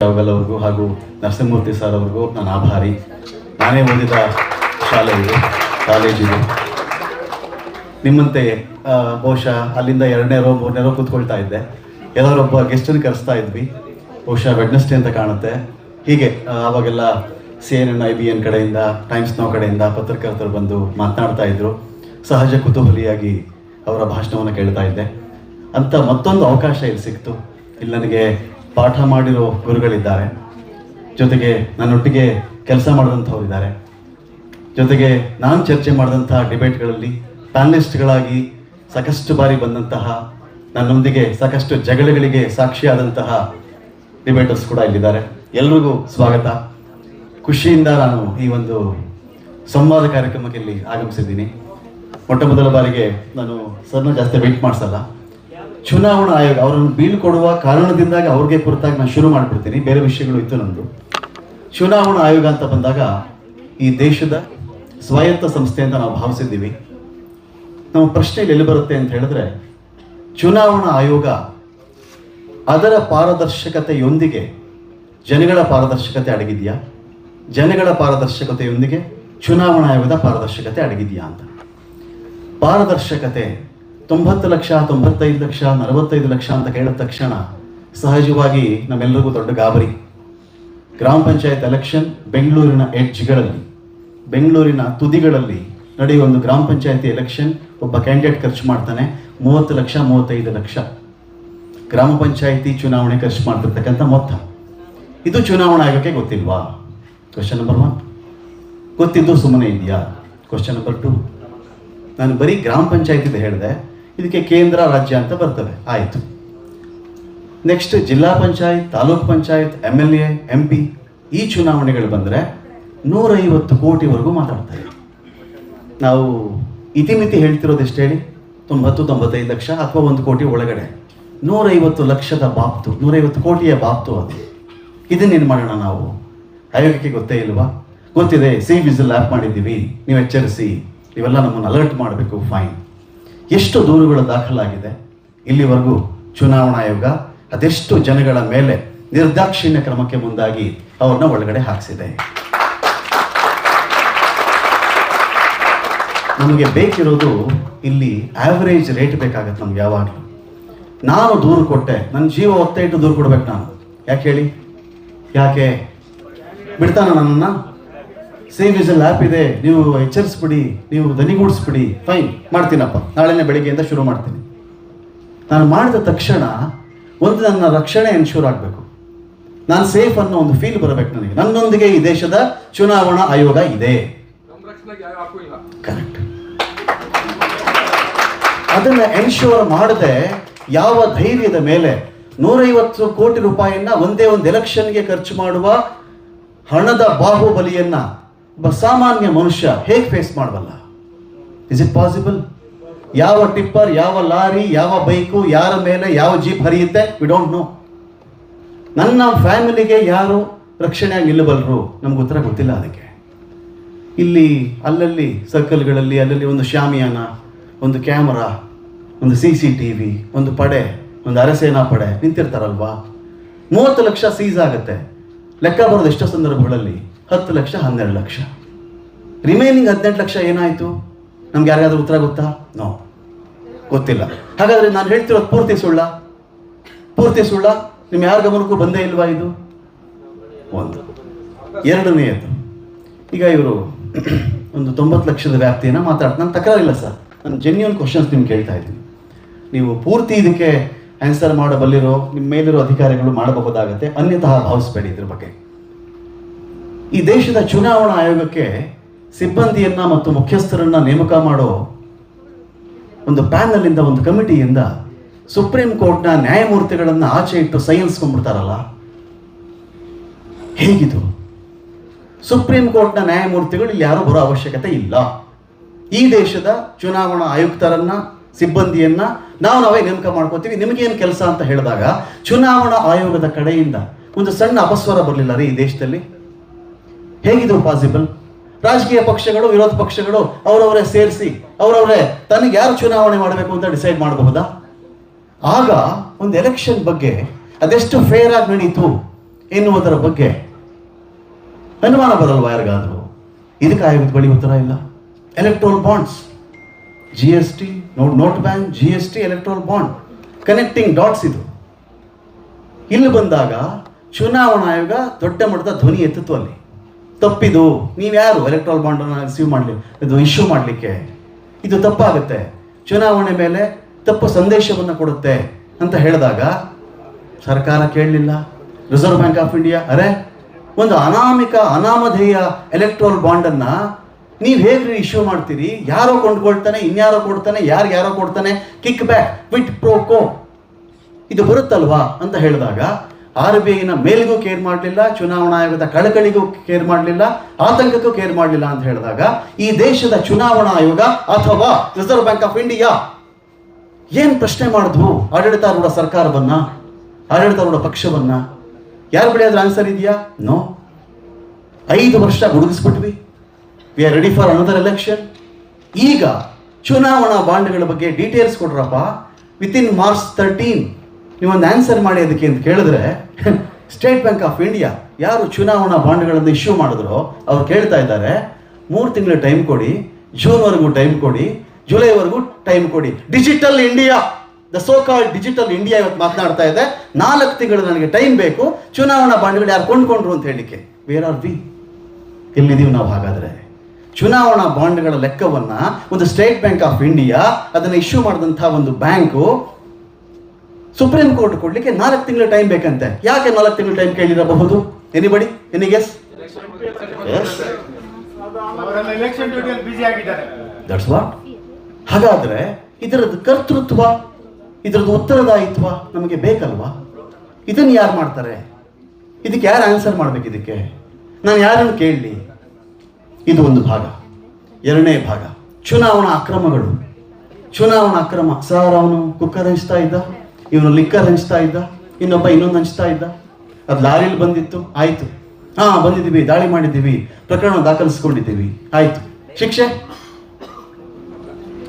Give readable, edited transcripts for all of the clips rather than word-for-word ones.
ರಾವ್ ಅವ್ರಿಗೂ ಹಾಗೂ ನರಸಿಂಹಮೂರ್ತಿ ಸರ್ ಅವ್ರಿಗೂ ನಾನು ಆಭಾರಿ. ನಾನೇ ಓದಿದ ಶಾಲೆ ಇದು, ಕಾಲೇಜಿದು. ನಿಮ್ಮಂತೆ ಬಹುಶಃ ಅಲ್ಲಿಂದ 2ನೇ ರೋ 3ನೇ ರೋ ಕೂತ್ಕೊಳ್ತಾ ಇದ್ದೆ. ಎಲ್ಲರೊಬ್ಬ ಗೆಸ್ಟನ್ನು ಕರೆಸ್ತಾ ಇದ್ವಿ, ಬಹುಶಃ ವೆಡ್ನೆಸ್ಡೇ ಅಂತ ಕಾಣುತ್ತೆ. ಹೀಗೆ ಆವಾಗೆಲ್ಲ CNN IBN ಕಡೆಯಿಂದ, ಟೈಮ್ಸ್ ನೌ ಕಡೆಯಿಂದ ಪತ್ರಕರ್ತರು ಬಂದು ಮಾತನಾಡ್ತಾ ಇದ್ರು. ಸಹಜ ಕುತೂಹಲಿಯಾಗಿ ಅವರ ಭಾಷಣವನ್ನು ಕೇಳ್ತಾ ಇದ್ದೆ. ಅಂತ ಮತ್ತೊಂದು ಅವಕಾಶ ಇಲ್ಲಿ ಸಿಕ್ತು. ಇಲ್ಲಿ ನನಗೆ ಪಾಠ ಮಾಡಿರೋ ಗುರುಗಳಿದ್ದಾರೆ, ಜೊತೆಗೆ ನನ್ನೊಟ್ಟಿಗೆ ಕೆಲಸ ಮಾಡಿದಂಥವ್ರು ಇದ್ದಾರೆ, ಜೊತೆಗೆ ನಾನು ಚರ್ಚೆ ಮಾಡಿದಂತಹ ಡಿಬೇಟ್ಗಳಲ್ಲಿ ಪ್ಯಾನಲಿಸ್ಟ್ಗಳಾಗಿ ಸಾಕಷ್ಟು ಬಾರಿ ಬಂದಂತಹ, ನನ್ನೊಂದಿಗೆ ಸಾಕಷ್ಟು ಜಗಳಗಳಿಗೆ ಸಾಕ್ಷಿಯಾದಂತಹ ಡಿಬೇಟರ್ಸ್ ಕೂಡ ಇಲ್ಲಿದ್ದಾರೆ. ಎಲ್ರಿಗೂ ಸ್ವಾಗತ. ಖುಷಿಯಿಂದ ನಾನು ಈ ಒಂದು ಸಂವಾದ ಕಾರ್ಯಕ್ರಮಕ್ಕೆ ಇಲ್ಲಿ ಆಗಮಿಸಿದ್ದೀನಿ. ಮೊಟ್ಟ ಮೊದಲ ಬಾರಿಗೆ ನಾನು ಸರ್ನ ಜಾಸ್ತಿ ವೇಟ್ ಮಾಡಿಸಲ್ಲ. ಚುನಾವಣಾ ಆಯೋಗ ಅವರನ್ನು ಬೀಳ್ಕೊಡುವ ಕಾರಣದಿಂದಾಗಿ ಅವ್ರಿಗೆ ಕುರಿತಾಗಿ ನಾನು ಶುರು ಮಾಡಿಬಿಡ್ತೀನಿ. ಬೇರೆ ವಿಷಯಗಳು ಇತ್ತು ನಮ್ಮದು. ಚುನಾವಣಾ ಆಯೋಗ ಅಂತ ಬಂದಾಗ ಈ ದೇಶದ ಸ್ವಾಯತ್ತ ಸಂಸ್ಥೆ ಅಂತ ನಾವು ಭಾವಿಸಿದ್ದೀವಿ. ನಮ್ಮ ಪ್ರಶ್ನೆಯಲ್ಲಿ ಎಲ್ಲಿ ಬರುತ್ತೆ ಅಂತ ಹೇಳಿದ್ರೆ, ಚುನಾವಣಾ ಆಯೋಗ ಅದರ ಪಾರದರ್ಶಕತೆಯೊಂದಿಗೆ ಜನಗಳ ಪಾರದರ್ಶಕತೆ ಅಡಗಿದೆಯಾ, ಜನಗಳ ಪಾರದರ್ಶಕತೆಯೊಂದಿಗೆ ಚುನಾವಣಾ ಆಯೋಗದ ಪಾರದರ್ಶಕತೆ ಅಡಗಿದೆಯಾ ಅಂತ. ಪಾರದರ್ಶಕತೆ 90 ಲಕ್ಷ, 95 ಲಕ್ಷ, 45 ಲಕ್ಷ ಅಂತ ಕೇಳಿದ ತಕ್ಷಣ ಸಹಜವಾಗಿ ನಮ್ಮೆಲ್ಲರಿಗೂ ದೊಡ್ಡ ಗಾಬರಿ. ಗ್ರಾಮ ಪಂಚಾಯತ್ ಎಲೆಕ್ಷನ್ ಬೆಂಗಳೂರಿನ ಎಡ್ಜ್ಗಳಲ್ಲಿ, ಬೆಂಗಳೂರಿನ ತುದಿಗಳಲ್ಲಿ ನಡೆಯುವ ಒಂದು ಗ್ರಾಮ ಪಂಚಾಯತಿ ಎಲೆಕ್ಷನ್ ಒಬ್ಬ ಕ್ಯಾಂಡಿಡೇಟ್ ಖರ್ಚು ಮಾಡ್ತಾನೆ 30 ಲಕ್ಷ, 35 ಲಕ್ಷ. ಗ್ರಾಮ ಪಂಚಾಯತಿ ಚುನಾವಣೆ ಖರ್ಚು ಮಾಡ್ತಿರ್ತಕ್ಕಂಥ ಮೊತ್ತ. ಇದು ಚುನಾವಣಾ ಆಯೋಗಕ್ಕೆ ಗೊತ್ತಿಲ್ವಾ? Question number 1. ಗೊತ್ತಿದ್ದು ಸುಮ್ಮನೆ ಇದೆಯಾ? Question number 2. ನಾನು ಬರೀ ಗ್ರಾಮ ಪಂಚಾಯತಿದು ಹೇಳಿದೆ, ಇದಕ್ಕೆ ಕೇಂದ್ರ ರಾಜ್ಯ ಅಂತ ಬರ್ತವೆ, ಆಯಿತು. ನೆಕ್ಸ್ಟ್ ಜಿಲ್ಲಾ ಪಂಚಾಯತ್, ತಾಲೂಕ್ ಪಂಚಾಯತ್, MLA, MP ಈ ಚುನಾವಣೆಗಳು ಬಂದರೆ 150 ಕೋಟಿವರೆಗೂ ಮಾತಾಡ್ತಾರೆ. ನಾವು ಇತಿಮಿತಿ ಹೇಳ್ತಿರೋದು ಎಷ್ಟು ಹೇಳಿ? 90-95 ಲಕ್ಷ ಅಥವಾ 1 ಕೋಟಿ ಒಳಗಡೆ. 150 ಲಕ್ಷದ ಬಾಬ್ತು, 150 ಕೋಟಿಯ ಬಾಬ್ತು ಅದು. ಇದನ್ನೇನು ಮಾಡೋಣ ನಾವು? ಆಯೋಗಕ್ಕೆ ಗೊತ್ತೇ ಇಲ್ವಾ? ಗೊತ್ತಿದೆ, ವಿಸಿಲ್ ಆ್ಯಪ್ ಮಾಡಿದ್ದೀವಿ, ನೀವು ಎಚ್ಚರಿಸಿ, ಇವೆಲ್ಲ ನಮ್ಮನ್ನು ಅಲರ್ಟ್ ಮಾಡಬೇಕು, ಫೈನ್. ಎಷ್ಟು ದೂರುಗಳು ದಾಖಲಾಗಿದೆ ಇಲ್ಲಿವರೆಗೂ? ಚುನಾವಣಾ ಆಯೋಗ ಅದೆಷ್ಟು ಜನಗಳ ಮೇಲೆ ನಿರ್ದಾಕ್ಷಿಣ್ಯ ಕ್ರಮಕ್ಕೆ ಮುಂದಾಗಿ ಅವ್ರನ್ನ ಒಳಗಡೆ ಹಾಕಿಸಿದೆ. ನಮಗೆ ಬೇಕಿರೋದು ಇಲ್ಲಿ ಆವ್ರೇಜ್ ರೇಟ್ ಬೇಕಾಗತ್ತೆ ನಮ್ಗೆ ಯಾವಾಗಲೂ. ನಾನು ದೂರು ಕೊಟ್ಟೆ, ನನ್ನ ಜೀವ ಒತ್ತೆ ಇಟ್ಟು ದೂರು ಕೊಡ್ಬೇಕು ನಾನು. ಯಾಕೆ ಹೇಳಿ? ಯಾಕೆ ಬಿಡ್ತಾನ ನನ್ನನ್ನು? ವಿಸಿಲ್ ಆ್ಯಪ್ ಇದೆ, ನೀವು ಎಚ್ಚರಿಸ್ಬಿಡಿ, ನೀವು ದನಿಗೂಡಿಸ್ಬಿಡಿ, ಫೈನ್ ಮಾಡ್ತೀನಪ್ಪ, ನಾಳೆನೇ ಬೆಳಿಗ್ಗೆಯಿಂದ ಶುರು ಮಾಡ್ತೀನಿ. ನಾನು ಮಾಡಿದ ತಕ್ಷಣ ಒಂದು ನನ್ನ ರಕ್ಷಣೆ ಎನ್ಶೂರ್ ಆಗಬೇಕು, ನಾನು ಸೇಫ್ ಅನ್ನೋ ಒಂದು ಫೀಲ್ ಬರಬೇಕು ನನಗೆ. ನನ್ನೊಂದಿಗೆ ಈ ದೇಶದ ಚುನಾವಣಾ ಆಯೋಗ ಇದೆ. ಕರೆಕ್ಟ್. ಅದನ್ನು ಎನ್ಶೂರ್ ಮಾಡದೆ ಯಾವ ಧೈರ್ಯದ ಮೇಲೆ 150 ಕೋಟಿ ರೂಪಾಯಿಯನ್ನ ಒಂದೇ ಒಂದು ಎಲೆಕ್ಷನ್ಗೆ ಖರ್ಚು ಮಾಡುವ ಹಣದ ಬಾಹುಬಲಿಯನ್ನ ಒಬ್ಬ ಸಾಮಾನ್ಯ ಮನುಷ್ಯ ಹೇಗೆ ಫೇಸ್ ಮಾಡಬಲ್ಲ? Is it possible? ಯಾವ ಟಿಪ್ಪರ್, ಯಾವ ಲಾರಿ, ಯಾವ ಬೈಕು, ಯಾರ ಮೇಲೆ ಯಾವ ಜೀಪ್ ಹರಿಯುತ್ತೆ, ವಿ ಡೋಂಟ್ ನೋ. ನನ್ನ ಫ್ಯಾಮಿಲಿಗೆ ಯಾರು ರಕ್ಷಣೆಯಾಗಿ ನಿಲ್ಲಬಲ್ಲರು? ನಮ್ಗೆ ಉತ್ತರ ಗೊತ್ತಿಲ್ಲ ಅದಕ್ಕೆ. ಇಲ್ಲಿ ಅಲ್ಲಲ್ಲಿ ಸರ್ಕಲ್ಗಳಲ್ಲಿ ಅಲ್ಲಲ್ಲಿ ಒಂದು ಶಾಮಿಯಾನ, ಒಂದು ಕ್ಯಾಮರಾ, ಒಂದು CCTV, ಒಂದು ಪಡೆ, ಒಂದು ಅರೆಸೇನಾ ಪಡೆ ನಿಂತಿರ್ತಾರಲ್ವಾ. 30 ಲಕ್ಷ ಸೀಸ್ ಆಗುತ್ತೆ. ಲೆಕ್ಕ ಬರೋದು ಎಷ್ಟೋ ಸಂದರ್ಭಗಳಲ್ಲಿ 10 ಲಕ್ಷ, 12 ಲಕ್ಷ. ರಿಮೈನಿಂಗ್ 18 ಲಕ್ಷ ಏನಾಯಿತು? ನಮ್ಗೆ ಯಾರಿಗಾದ್ರೂ ಉತ್ತರ ಗೊತ್ತಾ? ನೋ, ಗೊತ್ತಿಲ್ಲ. ಹಾಗಾದರೆ ನಾನು ಹೇಳ್ತಿರೋದು ಪೂರ್ತಿ ಸುಳ್ಳ? ಪೂರ್ತಿ ಸುಳ್ಳ? ನಿಮ್ಮ ಯಾರ ಗಮನಕ್ಕೂ ಬಂದೇ ಇಲ್ವಾ ಇದು? ಒಂದು. ಎರಡನೆಯದು, ಈಗ ಇವರು ಒಂದು 90 ಲಕ್ಷದ ವ್ಯಾಪ್ತಿಯನ್ನು ಮಾತಾಡ್ತಾರೆ. ನಾನು ತಕರಾರಿಲ್ಲ ಸರ್, ನಾನು ಜೆನ್ಯೂನ್ ಕ್ವಶನ್ಸ್ ನಿಮ್ಗೆ ಕೇಳ್ತಾ ಇದ್ದೀನಿ. ನೀವು ಪೂರ್ತಿ ಇದಕ್ಕೆ ಆನ್ಸರ್ ಮಾಡಬಲ್ಲಿರೋ ನಿಮ್ಮ ಮೇಲಿರೋ ಅಧಿಕಾರಿಗಳು ಮಾಡಬಹುದಾಗತ್ತೆ, ಅನ್ಯತಃ ಭಾವಿಸಬೇಡಿ ಇದ್ರ ಬಗ್ಗೆ. ಈ ದೇಶದ ಚುನಾವಣಾ ಆಯೋಗಕ್ಕೆ ಸಿಬ್ಬಂದಿಯನ್ನ ಮತ್ತು ಮುಖ್ಯಸ್ಥರನ್ನ ನೇಮಕ ಮಾಡೋ ಒಂದು ಪ್ಯಾನಲಿಂದ, ಒಂದು ಕಮಿಟಿಯಿಂದ ಸುಪ್ರೀಂ ಕೋರ್ಟ್ನ ನ್ಯಾಯಮೂರ್ತಿಗಳನ್ನ ಆಚೆ ಇಟ್ಟು ಸೈನ್ಸ್ಕೊಂಡ್ಬಿಡ್ತಾರಲ್ಲ, ಹೇಗಿದು? ಸುಪ್ರೀಂ ಕೋರ್ಟ್ನ ನ್ಯಾಯಮೂರ್ತಿಗಳು ಇಲ್ಲಿ ಯಾರು ಬರೋ ಅವಶ್ಯಕತೆ ಇಲ್ಲ. ಈ ದೇಶದ ಚುನಾವಣಾ ಆಯುಕ್ತರನ್ನ, ಸಿಬ್ಬಂದಿಯನ್ನ ನಾವೇ ನೇಮಕ ಮಾಡ್ಕೋತೀವಿ, ನಿಮಗೇನು ಕೆಲಸ ಅಂತ ಹೇಳಿದಾಗ ಚುನಾವಣಾ ಆಯೋಗದ ಕಡೆಯಿಂದ ಒಂದು ಸಣ್ಣ ಅಪಸ್ವರ ಬರಲಿಲ್ಲ ರೀ ಈ ದೇಶದಲ್ಲಿ? ಹೇಗಿದು ಪಾಸಿಬಲ್? ರಾಜಕೀಯ ಪಕ್ಷಗಳು, ವಿರೋಧ ಪಕ್ಷಗಳು ಅವರವರೇ ಸೇರಿಸಿ ಅವರವರೇ ತನಗೆ ಯಾರು ಚುನಾವಣೆ ಮಾಡಬೇಕು ಅಂತ ಡಿಸೈಡ್ ಮಾಡಬಹುದಾ? ಆಗ ಒಂದು ಎಲೆಕ್ಷನ್ ಬಗ್ಗೆ ಅದೆಷ್ಟು ಫೇರ್ ಆಗಿ ನಡೀತು, ಎನ್ನುವುದರ ಬಗ್ಗೆ ಅನುಮಾನ ಬರಲ್ವಾ ಯಾರಿಗಾದರೂ? ಇದಕ್ಕೆ ಆಯೋಗದ ಬಳಿ ಉತ್ತರ ಇಲ್ಲ. Electoral bonds, GST, note bank, GST, electoral bond, connecting dots. ಇದು ಇಲ್ಲಿ ಬಂದಾಗ ಚುನಾವಣಾ ಆಯೋಗ ದೊಡ್ಡ ಮಟ್ಟದ ಧ್ವನಿ ಎತ್ತಿತ್ತು. ಅಲ್ಲಿ ತಪ್ಪಿದು, ನೀವ್ಯಾರು ಎಲೆಕ್ಟ್ರೋಲ್ ಬಾಂಡನ್ನು ಇಶ್ಯೂ ಮಾಡಲಿಕ್ಕೆ? ಇದು ತಪ್ಪಾಗುತ್ತೆ, ಚುನಾವಣೆ ಮೇಲೆ ತಪ್ಪು ಸಂದೇಶವನ್ನು ಕೊಡುತ್ತೆ ಅಂತ ಹೇಳಿದಾಗ ಸರ್ಕಾರ ಕೇಳಲಿಲ್ಲ. ರಿಸರ್ವ್ ಬ್ಯಾಂಕ್ ಆಫ್ ಇಂಡಿಯಾ, ಒಂದು ಅನಾಮಧೇಯ ಎಲೆಕ್ಟ್ರೋಲ್ ಬಾಂಡನ್ನು ನೀವು ಹೇಗ್ರಿ ಇಶ್ಯೂ ಮಾಡ್ತೀರಿ? ಯಾರೋ ಕೊಂಡ್ಕೊಳ್ತಾನೆ, ಇನ್ಯಾರೋ ಕೊಡ್ತಾನೆ, ಯಾರೋ ಕೊಡ್ತಾನೆ, ಕಿಕ್ ಬ್ಯಾಕ್, ವಿಟ್ ಪ್ರೋಕೋ, ಇದು ಬರುತ್ತಲ್ವಾ ಅಂತ ಹೇಳಿದಾಗ RBIನ ಮೇಲಿಗೂ ಕೇರ್ ಮಾಡಲಿಲ್ಲ, ಚುನಾವಣಾ ಆಯೋಗದ ಕಳಕಳಿಗೂ ಕೇರ್ ಮಾಡಲಿಲ್ಲ, ಆತಂಕಕ್ಕೂ ಕೇರ್ ಮಾಡಲಿಲ್ಲ ಅಂತ ಹೇಳಿದಾಗ ಈ ದೇಶದ ಚುನಾವಣಾ ಆಯೋಗ ಅಥವಾ ರಿಸರ್ವ್ ಬ್ಯಾಂಕ್ ಆಫ್ ಇಂಡಿಯಾ ಏನು ಪ್ರಶ್ನೆ ಮಾಡಿದ್ವು ಆಡಳಿತಾರೂಢ ಸರ್ಕಾರವನ್ನ, ಆಡಳಿತಾರೂಢ ಪಕ್ಷವನ್ನ? ಯಾರ ಬಳಿ ಅದ್ರ ಆನ್ಸರ್ ಇದೆಯಾ? ನೋ. 5 ವರ್ಷ ಗುಡುಗಿಸ್ಬಿಟ್ವಿ. We are ready for another election. ಈಗ ಚುನಾವಣಾ ಬಾಂಡ್ಗಳ ಬಗ್ಗೆ ಡೀಟೇಲ್ಸ್ ಕೊಡ್ರಪ್ಪ, ವಿತಿನ್ ಮಾರ್ಚ್ 13 ನೀವೊಂದು ಆನ್ಸರ್ ಮಾಡಿ ಅದಕ್ಕೆ ಅಂತ ಕೇಳಿದ್ರೆ, ಸ್ಟೇಟ್ ಬ್ಯಾಂಕ್ ಆಫ್ ಇಂಡಿಯಾ ಯಾರು ಚುನಾವಣಾ ಬಾಂಡ್ಗಳನ್ನು ಇಶ್ಯೂ ಮಾಡಿದ್ರು ಅವ್ರು ಕೇಳ್ತಾ ಇದ್ದಾರೆ, 3 ತಿಂಗಳ ಟೈಮ್ ಕೊಡಿ, ಜೂನ್ವರೆಗೂ ಟೈಮ್ ಕೊಡಿ, ಜುಲೈವರೆಗೂ ಟೈಮ್ ಕೊಡಿ. Digital India, the so called digital India ಇವತ್ತು ಮಾತನಾಡ್ತಾ ಇದೆ. 4 ತಿಂಗಳು ನನಗೆ ಟೈಮ್ ಬೇಕು, ಚುನಾವಣಾ ಬಾಂಡ್ಗಳು ಯಾರು ಕೊಂಡ್ಕೊಂಡ್ರು ಅಂತ ಹೇಳಲಿಕ್ಕೆ. Where are V? ಎಲ್ಲಿದ್ದೀವಿ ನಾವು? ಹಾಗಾದರೆ ಚುನಾವಣಾ ಬಾಂಡ್ಗಳ ಲೆಕ್ಕವನ್ನ ಒಂದು ಸ್ಟೇಟ್ ಬ್ಯಾಂಕ್ ಆಫ್ ಇಂಡಿಯಾ ಅದನ್ನು ಇಶ್ಯೂ ಮಾಡಿದಂತಹ ಒಂದು ಬ್ಯಾಂಕು ಸುಪ್ರೀಂ ಕೋರ್ಟ್ ಕೊಡ್ಲಿಕ್ಕೆ 4 ತಿಂಗಳ ಟೈಮ್ ಬೇಕಂತೆ. ಯಾಕೆ 4 ತಿಂಗಳ ಟೈಮ್ ಕೇಳಿರಬಹುದು? Anybody? Any guess? That's what. ಹಾಗಾದ್ರೆ ಇದರದ್ದು ಕರ್ತೃತ್ವ, ಇದರದ್ದು ಉತ್ತರದಾಯಿತ್ವ ನಮಗೆ ಬೇಕಲ್ವಾ? ಇದನ್ನು ಯಾರು ಮಾಡ್ತಾರೆ? ಇದಕ್ಕೆ ಯಾರು ಆನ್ಸರ್ ಮಾಡ್ಬೇಕು? ಇದಕ್ಕೆ ನಾನು ಯಾರನ್ನು ಕೇಳಲಿ? ಇದು ಒಂದು ಭಾಗ. ಎರಡನೇ ಭಾಗ ಚುನಾವಣಾ ಅಕ್ರಮಗಳು. ಚುನಾವಣಾ ಅಕ್ರಮ. ಸರ್, ಅವನು ಕುಕ್ಕರ್ ಹಂಚ್ತಾ ಇದ್ದ, ಇವನು ಲಿಕ್ಕರ್ ಹಂಚ್ತಾ ಇದ್ದ, ಇನ್ನೊಬ್ಬ ಇನ್ನೊಂದು ಹಂಚ್ತಾ ಇದ್ದ, ಅದು ಲಾರಿಲಿ ಬಂದಿತ್ತು, ಆಯ್ತು, ಬಂದಿದ್ದೀವಿ, ದಾಳಿ ಮಾಡಿದ್ದೀವಿ, ಪ್ರಕರಣ ದಾಖಲಿಸ್ಕೊಂಡಿದ್ದೀವಿ, ಆಯ್ತು, ಶಿಕ್ಷೆ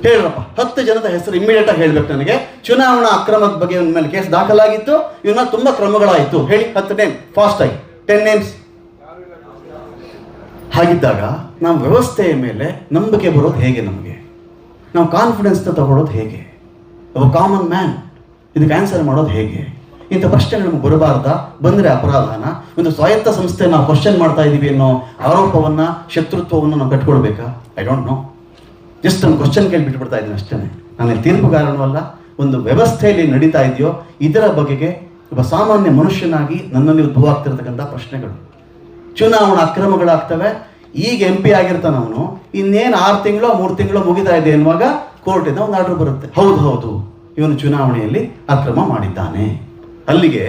ಹೇಳ್ರಪ್ಪ. 10 ಜನದ ಹೆಸರು ಇಮ್ಮಿಡಿಯೇಟ್ ಆಗಿ ಹೇಳ್ಬೇಕು ನನಗೆ. ಚುನಾವಣಾ ಅಕ್ರಮದ ಬಗ್ಗೆ ಇವನ ಮೇಲೆ ಕೇಸ್ ದಾಖಲಾಗಿತ್ತು, ಇವನ್ನ ತುಂಬಾ ಕ್ರಮಗಳಾಯಿತು, ಹೇಳಿ 10 ನೇಮ್ ಫಾಸ್ಟ್ ಆಗಿ, 10 ನೇಮ್ಸ್. ಹಾಗಿದ್ದಾಗ ನಾವು ವ್ಯವಸ್ಥೆಯ ಮೇಲೆ ನಂಬಿಕೆ ಬರೋದು ಹೇಗೆ? ನಮಗೆ ನಾವು ಕಾನ್ಫಿಡೆನ್ಸ್ನ ತಗೊಳ್ಳೋದು ಹೇಗೆ? ಒಬ್ಬ ಕಾಮನ್ ಮ್ಯಾನ್ ಇದಕ್ಕೆ ಆನ್ಸರ್ ಮಾಡೋದು ಹೇಗೆ? ಇಂಥ ಪ್ರಶ್ನೆಗಳು ನಮಗೆ ಬರಬಾರ್ದಾ? ಬಂದರೆ ಅಪರಾಧನ? ಒಂದು ಸ್ವಾಯತ್ತ ಸಂಸ್ಥೆ ನಾವು ಕ್ವಶನ್ ಮಾಡ್ತಾ ಇದ್ದೀವಿ ಅನ್ನೋ ಆರೋಪವನ್ನು, ಶತ್ರುತ್ವವನ್ನು ನಾವು ಕಟ್ಕೊಳ್ಬೇಕಾ? I don't know. ಜಸ್ಟ್ ನಾನು ಕ್ವಶನ್ ಕೇಳಿಬಿಟ್ಬಿಡ್ತಾ ಇದ್ದೀನಿ ಅಷ್ಟೇ. ನಾನು ತೀರ್ಪುಗಾರನೂ ಅಲ್ಲ. ಒಂದು ವ್ಯವಸ್ಥೆಯಲ್ಲಿ ನಡೀತಾ ಇದೆಯೋ ಇದರ ಬಗೆಗೆ ಒಬ್ಬ ಸಾಮಾನ್ಯ ಮನುಷ್ಯನಾಗಿ ನನ್ನಲ್ಲಿ ಉದ್ಭವ ಆಗ್ತಿರ್ತಕ್ಕಂಥ ಪ್ರಶ್ನೆಗಳು. ಚುನಾವಣಾ ಅಕ್ರಮಗಳಾಗ್ತವೆ. ಈಗ MP ಆಗಿರ್ತಾನೆ ಅವನು, ಇನ್ನೇನು 6 ತಿಂಗಳು 3 ತಿಂಗಳು ಮುಗಿತಾ ಇದೆ ಎನ್ನುವಾಗ ಕೋರ್ಟಿಂದ ಒಂದು ಆರ್ಡರ್ ಬರುತ್ತೆ, ಹೌದು ಇವನು ಚುನಾವಣೆಯಲ್ಲಿ ಅಕ್ರಮ ಮಾಡಿದ್ದಾನೆ. ಅಲ್ಲಿಗೆ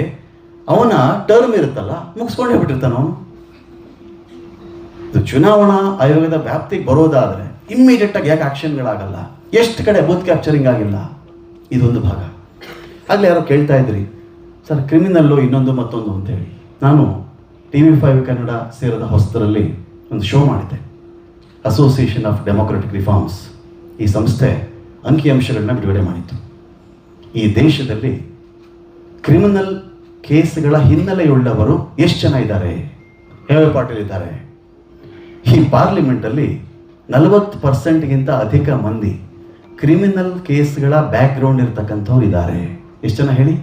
ಅವನ ಟರ್ಮ್ ಇರುತ್ತಲ್ಲ, ಮುಗಿಸ್ಕೊಂಡೇ ಬಿಟ್ಟಿರ್ತಾನೆ ಅವನು. ಚುನಾವಣಾ ಆಯೋಗದ ವ್ಯಾಪ್ತಿಗೆ ಬರೋದಾದ್ರೆ ಇಮ್ಮಿಡಿಯೇಟ್ ಆಗಿ ಯಾಕೆ ಆಕ್ಷನ್ಗಳಾಗಲ್ಲ? ಎಷ್ಟು ಕಡೆ ಬೂತ್ ಕ್ಯಾಪ್ಚರಿಂಗ್ ಆಗಿಲ್ಲ? ಇದೊಂದು ಭಾಗ. ಆಗಲೇ ಯಾರೋ ಕೇಳ್ತಾ ಇದ್ರಿ, ಸರ್ ಕ್ರಿಮಿನಲ್ಲು ಇನ್ನೊಂದು ಮತ್ತೊಂದು ಅಂತೇಳಿ. ನಾನು TV5 ಕನ್ನಡ ಸೇರಿದ ಹೊಸದರಲ್ಲಿ ಒಂದು ಶೋ ಮಾಡಿದ್ದೆ, ಅಸೋಸಿಯೇಷನ್ ಆಫ್ ಡೆಮೊಕ್ರೆಟಿಕ್ ರಿಫಾರ್ಮ್ಸ್. ಈ ಸಂಸ್ಥೆ ಅಂಕಿಅಂಶಗಳನ್ನ ಬಿಡುಗಡೆ ಮಾಡಿತ್ತು. ಈ ದೇಶದಲ್ಲಿ ಕ್ರಿಮಿನಲ್ ಕೇಸ್ಗಳ ಹಿನ್ನೆಲೆಯುಳ್ಳವರು ಎಷ್ಟು ಜನ ಇದ್ದಾರೆ? ಯಾವ ಪಾರ್ಟಿಲಿದ್ದಾರೆ? ಈ ಪಾರ್ಲಿಮೆಂಟಲ್ಲಿ 40%ಗಿಂತ ಅಧಿಕ ಮಂದಿ ಕ್ರಿಮಿನಲ್ ಕೇಸ್ಗಳ ಬ್ಯಾಕ್ಗ್ರೌಂಡ್ ಇರ್ತಕ್ಕಂಥವ್ರು ಇದ್ದಾರೆ. ಎಷ್ಟು ಜನ ಹೇಳಿ?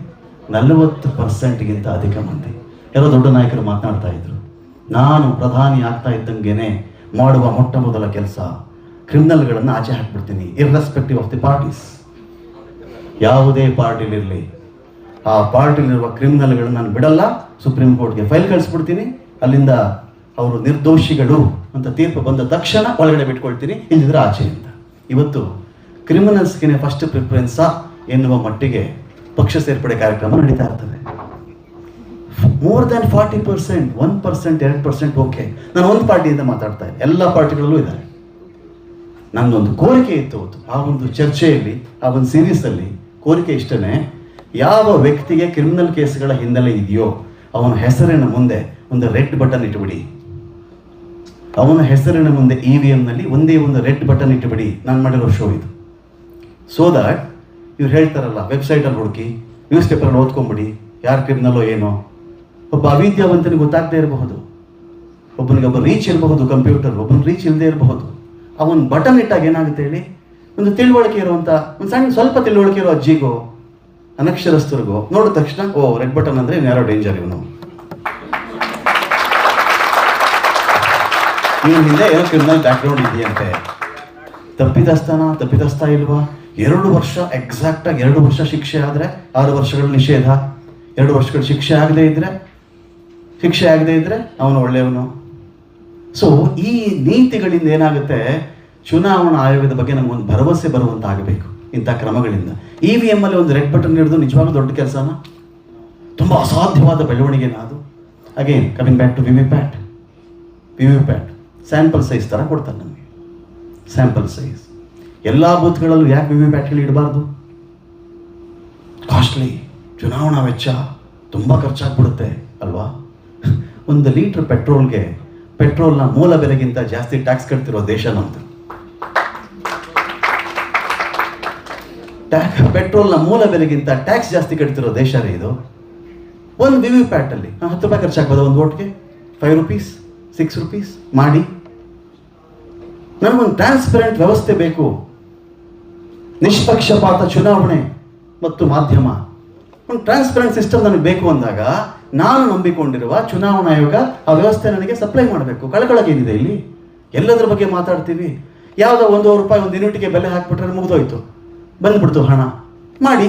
40%ಗಿಂತ ಅಧಿಕ ಮಂದಿ. ಯಾರೋ ದೊಡ್ಡ ನಾಯಕರು ಮಾತನಾಡ್ತಾ ಇದ್ರು, ನಾನು ಪ್ರಧಾನಿ ಆಗ್ತಾ ಇದ್ದಂಗೆನೆ ಮಾಡುವ ಮೊಟ್ಟ ಮೊದಲ ಕೆಲಸ ಕ್ರಿಮಿನಲ್ಗಳನ್ನು ಆಚೆ ಹಾಕ್ಬಿಡ್ತೀನಿ, ಇರ್ರೆಸ್ಪೆಕ್ಟಿವ್ ಆಫ್ ದಿ ಪಾರ್ಟೀಸ್. ಯಾವುದೇ ಪಾರ್ಟಿಲಿರಲಿ, ಆ ಪಾರ್ಟಿಲಿರುವ ಕ್ರಿಮಿನಲ್ಗಳನ್ನು ನಾನು ಬಿಡಲ್ಲ, ಸುಪ್ರೀಂ ಕೋರ್ಟ್ಗೆ ಫೈಲ್ ಕಳಿಸ್ಬಿಡ್ತೀನಿ, ಅಲ್ಲಿಂದ ಅವರು ನಿರ್ದೋಷಿಗಳು ಅಂತ ತೀರ್ಪು ಬಂದ ತಕ್ಷಣ ಒಳಗಡೆ ಬಿಟ್ಕೊಳ್ತೀನಿ, ಇಲ್ಲಿದ್ರೆ ಆಚೆ ಅಂತ. ಇವತ್ತು ಕ್ರಿಮಿನಲ್ಸ್ಗೆ ಫಸ್ಟ್ ಪ್ರಿಫರೆನ್ಸಾ ಎನ್ನುವ ಮಟ್ಟಿಗೆ ಪಕ್ಷ ಸೇರ್ಪಡೆ ಕಾರ್ಯಕ್ರಮ ನಡೀತಾ ಇರ್ತದೆ. More than 40%, 1%, 2% okay. ನಾನು ಒಂದು ಪಾರ್ಟಿಯಿಂದ ಮಾತಾಡ್ತಾ ಇದ್ದೆ, ಎಲ್ಲ ಪಾರ್ಟಿಗಳಲ್ಲೂ ಇದ್ದಾರೆ. ನನ್ನೊಂದು ಕೋರಿಕೆ ಇತ್ತು ಆ ಒಂದು ಚರ್ಚೆಯಲ್ಲಿ, ಆ ಒಂದು ಸೀರೀಸಲ್ಲಿ. ಕೋರಿಕೆ ಇಷ್ಟನೇ, ಯಾವ ವ್ಯಕ್ತಿಗೆ ಕ್ರಿಮಿನಲ್ ಕೇಸ್ಗಳ ಹಿನ್ನೆಲೆ ಇದೆಯೋ ಅವನ ಹೆಸರಿನ ಮುಂದೆ ಒಂದು ರೆಡ್ ಬಟನ್ ಇಟ್ಟುಬಿಡಿ. ಅವನ ಹೆಸರಿನ ಮುಂದೆ EVMನಲ್ಲಿ ಒಂದೇ ಒಂದು ರೆಡ್ ಬಟನ್ ಇಟ್ಟುಬಿಡಿ. ನಾನು ಮಾಡಿರೋ ಶೋ ಇದು. ಸೋ ದ್ಯಾಟ್ ಇವ್ರು ಹೇಳ್ತಾರಲ್ಲ, ವೆಬ್ಸೈಟಲ್ಲಿ ಹುಡುಕಿ, ನ್ಯೂಸ್ ಪೇಪರಲ್ಲಿ ಓದ್ಕೊಂಬಿಡಿ, ಯಾರು ಕ್ರಿಮಿನಲ್ಲೋ ಏನೋ. ಒಬ್ಬ ಅವಿದ್ಯಾವಂತನಿಗೆ ಗೊತ್ತಾಗದೇ ಇರಬಹುದು, ಒಬ್ಬನಿಗೊಬ್ಬ ರೀಚ್ ಇರಬಹುದು ಕಂಪ್ಯೂಟರ್, ಒಬ್ಬನ ರೀಚ್ ಇಲ್ಲದೆ ಇರಬಹುದು. ಅವನು ಬಟನ್ ಇಟ್ಟಾಗ ಏನಾಗುತ್ತೆ ಹೇಳಿ, ಒಂದು ತಿಳುವಳಿಕೆ ಇರುವಂಥ ಒಂದು ಸಣ್ಣ ಸ್ವಲ್ಪ ತಿಳುವಳಿಕೆ ಇರೋ ಅಜ್ಜಿಗೋ ಅನಕ್ಷರಸ್ಥರಿಗೋ ನೋಡಿದ ತಕ್ಷಣ ಓ ರೆಡ್ ಬಟನ್ ಅಂದರೆ ಯಾರೋ ಡೇಂಜರ್ ಇವನು ಹಿಂದೆ ಏನೋ ಕ್ರಿಮಿನಲ್ ಬ್ಯಾಕ್ಗ್ರೌಂಡ್ ಇದೆಯಂತೆ. ತಪ್ಪಿತಸ್ಥ ಇಲ್ವಾ? 2 ವರ್ಷ ಎಕ್ಸಾಕ್ಟಾಗಿ 2 ವರ್ಷ ಶಿಕ್ಷೆ ಆದರೆ 6 ವರ್ಷಗಳ ನಿಷೇಧ, 2 ವರ್ಷಗಳ ಶಿಕ್ಷೆ ಆಗದೇ ಇದ್ರೆ ಅವನು ಒಳ್ಳೆಯವನು. ಸೊ ಈ ನೀತಿಗಳಿಂದ ಏನಾಗುತ್ತೆ, ಚುನಾವಣಾ ಆಯೋಗದ ಬಗ್ಗೆ ನಮಗೊಂದು ಭರವಸೆ ಬರುವಂತಾಗಬೇಕು ಇಂಥ ಕ್ರಮಗಳಿಂದ. EVM ಅಲ್ಲಿ ಒಂದು ರೆಡ್ ಬಟನ್ ಹಿಡಿದು ನಿಜವಾಗ್ಲೂ ದೊಡ್ಡ ಕೆಲಸನ, ತುಂಬ ಅಸಾಧ್ಯವಾದ ಬೆಳವಣಿಗೆನ ಅದು. Again coming back to VVPAT sample size ಥರ ಕೊಡ್ತಾರೆ ನಮಗೆ. ಸ್ಯಾಂಪಲ್ ಸೈಜ್ ಎಲ್ಲ ಬೂತ್ಗಳಲ್ಲೂ ಯಾಕೆ ವಿವಿಪ್ಯಾಟ್ಗಳು ಇಡಬಾರ್ದು? ಕಾಸ್ಟ್ಲಿ, ಚುನಾವಣಾ ವೆಚ್ಚ ತುಂಬ ಖರ್ಚಾಗ್ಬಿಡುತ್ತೆ ಅಲ್ವಾ? 1 ಲೀಟ್ರ್ ಪೆಟ್ರೋಲ್ನ ಮೂಲ ಬೆಲೆಗಿಂತ ಜಾಸ್ತಿ ಟ್ಯಾಕ್ಸ್ ಕಟ್ತಿರೋ ದೇಶ ನಮ್ಮದು. ಪೆಟ್ರೋಲ್ನ ಮೂಲ ಬೆಲೆಗಿಂತ ಟ್ಯಾಕ್ಸ್ ಜಾಸ್ತಿ ಕಟ್ತಿರೋ ದೇಶ ರೀ ಇದು. ಒಂದು ವಿವಿಪ್ಯಾಟಲ್ಲಿ 10 ರೂಪಾಯಿ ಖರ್ಚಾಗ್ಬೋದು ಒಂದು ಓಟ್ಗೆ, 5 ರೂಪೀಸ್ 6 ರೂಪೀಸ್ ಮಾಡಿ. ನನಗೊಂದು ಟ್ರಾನ್ಸ್ಪರೆಂಟ್ ವ್ಯವಸ್ಥೆ ಬೇಕು, ನಿಷ್ಪಕ್ಷಪಾತ ಚುನಾವಣೆ ಮತ್ತು ಮಾಧ್ಯಮ, ಒಂದು ಟ್ರಾನ್ಸ್ಪರೆಂಟ್ ಸಿಸ್ಟಮ್ ನನಗೆ ಬೇಕು ಅಂದಾಗ ನಾನು ನಂಬಿಕೊಂಡಿರುವ ಚುನಾವಣಾ ಆಯೋಗ ಆ ವ್ಯವಸ್ಥೆ ನನಗೆ ಸಪ್ಲೈ ಮಾಡಬೇಕು. ಕಳಕಳಗೇನಿದೆ ಇಲ್ಲಿ? ಎಲ್ಲದರ ಬಗ್ಗೆ ಮಾತಾಡ್ತೀವಿ. ಯಾವುದೋ $1 ರೂಪಾಯಿ ಒಂದು ಯೂನಿಟ್ಗೆ ಬೆಲೆ ಹಾಕ್ಬಿಟ್ರೆ ಮುಗಿದೋಯ್ತು, ಬಂದ್ಬಿಡ್ತು ಹಣ. ಮಾಡಿ